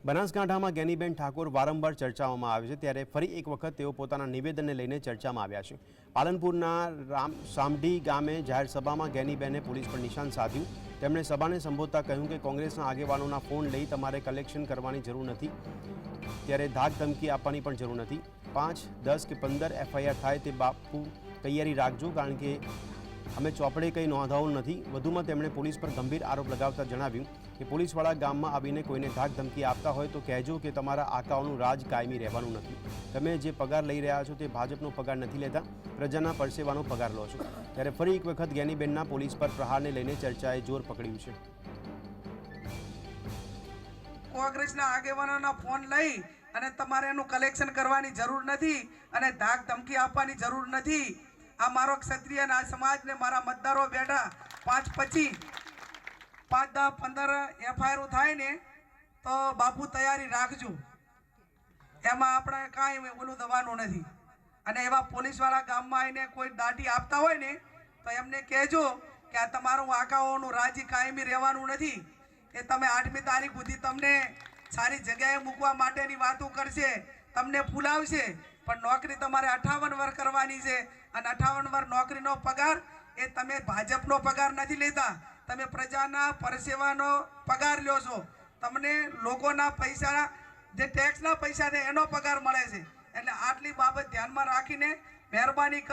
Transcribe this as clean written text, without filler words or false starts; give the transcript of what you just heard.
બનાસકાંઠામાં ગેનીબેન ઠાકોર વારંવાર ચર્ચાઓમાં આવે છે, ત્યારે ફરી એક વખત તેઓ પોતાના નિવેદનને લઈને ચર્ચામાં આવ્યા છે। પાલનપુરના સામઢી ગામે જાહેર સભામાં ગેનીબેને પોલીસ પર નિશાન સાધ્યું। તેમણે સભાને સંબોધતા કહ્યું કે કોંગ્રેસના આગેવાનોના ફોન લઈ તમારે કલેક્શન કરવાની જરૂર નથી, ત્યારે ધાક ધમકી આપવાની પણ જરૂર નથી। 5, 10 કે 15 FIR થાય તે બાપુ તૈયારી રાખજો, કારણ કે અમે ચોપડે કંઈ નોંધાવું નથી। વધુમાં તેમણે પોલીસ પર ગંભીર આરોપ લગાવતા જણાવ્યું કે પોલીસવાળા ગામમાં આવીને કોઈને ધાક ધમકી આપતા હોય તો કહેજો કે તમારા આકાઓનું રાજ કાયમી રહેવાનું નથી। તમે જે પગાર લઈ રહ્યા છો તે ભાજપનો પગાર નથી લેતા, પ્રજાના પરસેવાનો પગાર લો છો। ત્યારે ફરી એક વખત ગેનીબેનના પોલીસ પર પ્રહારને લઈને ચર્ચાએ જોર પકડ્યું છે। કોંગ્રેસના આગેવાનોના ફોન લઈ અને તમારે એનું કલેક્શન કરવાની જરૂર નથી અને ધાક ધમકી આપવાની જરૂર નથી। આ મારો ક્ષત્રિય ના સમાજને મારા મતદારો બેઠા 5, 25, 5, 10, 15 FIR થાય ને તો બાપુ તૈયારી રાખજો, એમાં આપણે કાંઈ ઓલું દવાનું નથી। અને એવા પોલીસવાળા ગામમાં આવીને કોઈ દાટી આપતા હોય ને તો એમને કહેજો કે આ તમારું આકાઓનું રાજી કાયમી રહેવાનું નથી। એ તમે 8મી તારીખ સુધી તમને સારી જગ્યાએ મૂકવા માટેની વાતો કરશે, તમને ફૂલાવશે, પણ નોકરી તમારે 58 વર્ષ કરવાની છે। અને 58 વર્ષ નોકરીનો પગાર એ તમે ભાજપનો પગાર નથી લેતા, તમે પ્રજાના પરસેવાનો પગાર લ્યો છો। તમને લોકોના પૈસા, જે ટેક્સના પૈસા છે એનો પગાર મળે છે। એટલે આટલી બાબત ધ્યાનમાં રાખીને મહેરબાની